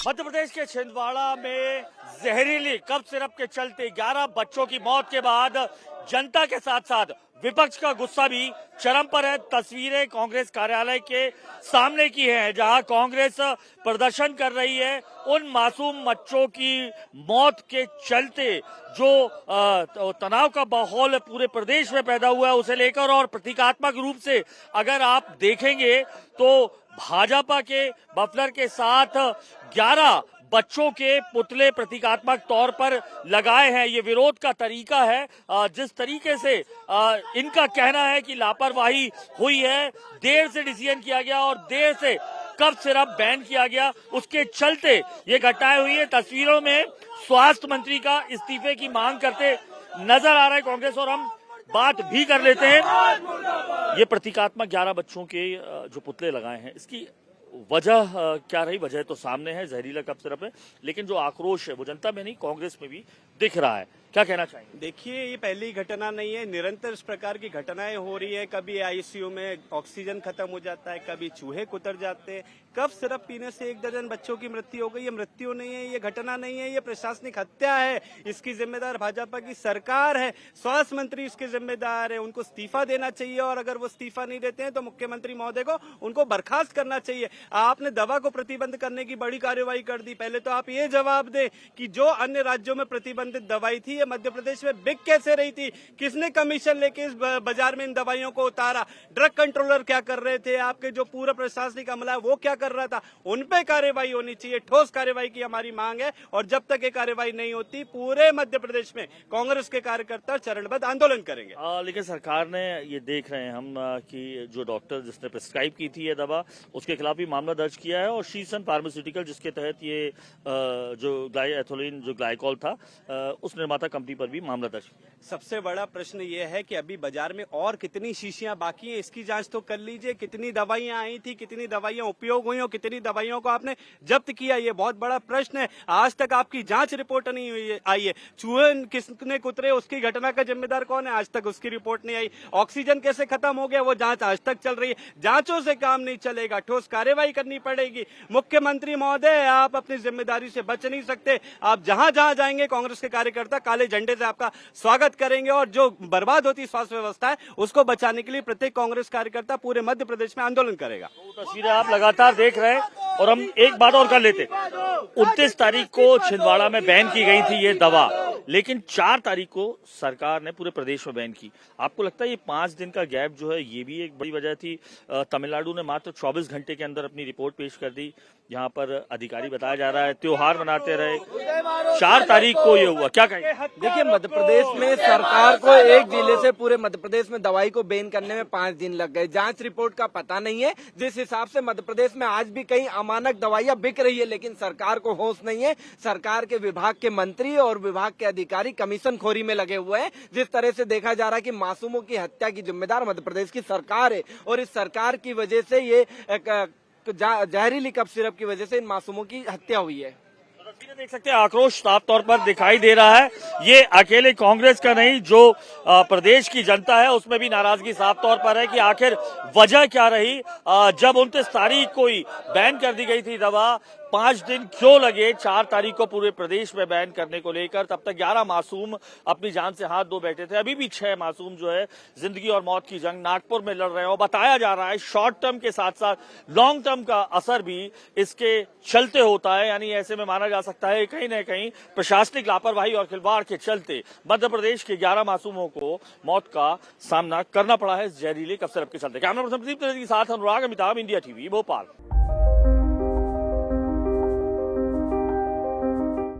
मध्य प्रदेश के छिंदवाड़ा में जहरीली कफ सिरप के चलते 11 बच्चों की मौत के बाद जनता के साथ साथ विपक्ष का गुस्सा भी चरम पर है। तस्वीरें कांग्रेस कार्यालय के सामने की हैं, जहां कांग्रेस प्रदर्शन कर रही है। उन मासूम बच्चों की मौत के चलते जो तनाव का माहौल पूरे प्रदेश में पैदा हुआ है, उसे लेकर और प्रतीकात्मक रूप से अगर आप देखेंगे तो भाजपा के मफलर के साथ 11 बच्चों के पुतले प्रतीकात्मक तौर पर लगाए हैं। ये विरोध का तरीका है। जिस तरीके से इनका कहना है कि लापरवाही हुई है, देर से डिसीजन किया गया और देर से कफ सिरप बैन किया गया, उसके चलते ये घटनाएं हुई है। तस्वीरों में स्वास्थ्य मंत्री का इस्तीफे की मांग करते नजर आ रहा है कांग्रेस, और हम बात भी कर लेते हैं। ये प्रतीकात्मक 11 बच्चों के जो पुतले लगाए हैं, इसकी वजह क्या रही? वजह तो सामने है, जहरीला कफ सिरप है, लेकिन जो आक्रोश है वो जनता में नहीं कांग्रेस में भी दिख रहा है। क्या कहना चाहेंगे? देखिए, ये पहली घटना नहीं है, निरंतर इस प्रकार की घटनाएं हो रही है। कभी आईसीयू में ऑक्सीजन खत्म हो जाता है, कभी चूहे कुतर जाते हैं। कफ सिरप पीने से 1 दर्जन बच्चों की मृत्यु हो गई। ये मृत्यु नहीं है, ये घटना नहीं है, ये प्रशासनिक हत्या है। इसकी जिम्मेदार भाजपा की सरकार है, स्वास्थ्य मंत्री इसके जिम्मेदार है। उनको इस्तीफा देना चाहिए, और अगर वो इस्तीफा नहीं देते हैं तो मुख्यमंत्री महोदय को उनको बर्खास्त करना चाहिए। आपने दवा को प्रतिबंध करने की बड़ी कार्रवाई कर दी। पहले तो आप ये जवाब दें कि जो अन्य राज्यों में प्रतिबंधित दवाई थी, ये मध्य प्रदेश में बिक कैसे रही थी? किसने कमीशन लेके इस बाजार में इन दवाइयों को उतारा? ड्रग कंट्रोलर क्या कर रहे थे? आपके जो पूरा प्रशासनिक अमला है वो क्या कर रहा था? उन पे कार्रवाई होनी चाहिए, ठोस कार्रवाई की हमारी मांग है। और जब तक ये कार्रवाई नहीं होती, पूरे मध्य प्रदेश में कांग्रेस के कार्यकर्ता चरणबद्ध आंदोलन करेंगे। लेकिन सरकार ने ये देख रहे हैं हम कि जो डॉक्टर जिसने प्रिस्क्राइब की थी ये दवा, उसके खिलाफ भी मामला दर्ज किया है। और शीसन फार्मास्यूटिकल, जिसके तहत ये जो ग्लाइएथोलिन जो ग्लाइकॉल था, उस निर्माता कंपनी पर भी मामला दर्ज। सबसे बड़ा प्रश्न ये है कि अभी बाजार में और कितनी शीशियां बाकी हैं, इसकी जांच तो कर लीजिए। कितनी दवाइयां आई थी, कितनी दवाइयां उपयोग हुई और कितनी दवाइयों को आपने जब्त किया, ये बहुत बड़ा प्रश्न है। आज तक आपकी जांच रिपोर्ट नहीं आई है। चूहे किसने कुतरे, उसकी घटना का जिम्मेदार कौन है? आज तक उसकी रिपोर्ट नहीं आई। ऑक्सीजन कैसे खत्म हो गया, वो जांच आज तक चल रही है। जांचों से काम नहीं चलेगा, ठोस कार्रवाई करनी पड़ेगी। मुख्यमंत्री महोदय, आप अपनी जिम्मेदारी से बच नहीं सकते। आप जहां जहां जाएंगे, कांग्रेस के कार्यकर्ता काले झंडे से आपका स्वागत करेंगे, और जो बर्बाद होती स्वास्थ्य व्यवस्था है उसको बचाने के लिए प्रत्येक कांग्रेस कार्यकर्ता पूरे मध्य प्रदेश में आंदोलन करेगा। तस्वीरें आप लगातार देख रहे हैं, और हम एक बात और कर लेते। 29 तारीख को छिंदवाड़ा में बैन की गई थी ये दवा, लेकिन 4 तारीख को सरकार ने पूरे प्रदेश में बैन की। आपको लगता है ये 5 दिन का गैप जो है, ये भी एक बड़ी वजह थी? तमिलनाडु ने मात्र 24 घंटे के अंदर अपनी रिपोर्ट पेश कर दी, जहां पर अधिकारी बताया जा रहा है त्योहार मनाते रहे। 4 तारीख को ये हुआ, क्या कहेंगे? देखिए, मध्य प्रदेश में सरकार को एक जिले से पूरे मध्य प्रदेश में दवाई को बैन करने में 5 दिन लग गए। जांच रिपोर्ट का पता नहीं है। जिस हिसाब से मध्य प्रदेश में आज भी कई अमानक दवाइयां बिक रही है, लेकिन सरकार को होश नहीं है। सरकार के विभाग के मंत्री और विभाग के अधिकारी कमीशन खोरी में लगे हुए हैं। जिस तरह से देखा जा रहा है कि मासूमों की हत्या की जिम्मेदार मध्य प्रदेश की सरकार है, और इस सरकार की वजह से ये जहरीली कफ सिरप की वजह से इन मासूमों की हत्या हुई है। देख सकते हैं, आक्रोश साफ तौर पर दिखाई दे रहा है। ये अकेले कांग्रेस का नहीं, जो प्रदेश की जनता है उसमें भी नाराजगी साफ तौर पर है कि आखिर वजह क्या रही। जब 29 तारीख को ही बैन कर दी गई थी दवा, 5 दिन क्यों लगे 4 तारीख को पूरे प्रदेश में बैन करने को लेकर? तब तक 11 मासूम अपनी जान से हाथ धो बैठे थे। अभी भी 6 मासूम जो है जिंदगी और मौत की जंग नागपुर में लड़ रहे हैं। और बताया जा रहा है शॉर्ट टर्म के साथ साथ लॉन्ग टर्म का असर भी इसके चलते होता है। यानी ऐसे में माना जा सकता है कहीं न कहीं प्रशासनिक लापरवाही और खिलवाड़ के चलते मध्य प्रदेश के 11 मासूमों को मौत का सामना करना पड़ा है जहरीले कफ सिरप के चलते। कैमरा पर्सन प्रदीप के साथ अनुराग अमिताभ, इंडिया टीवी, भोपाल।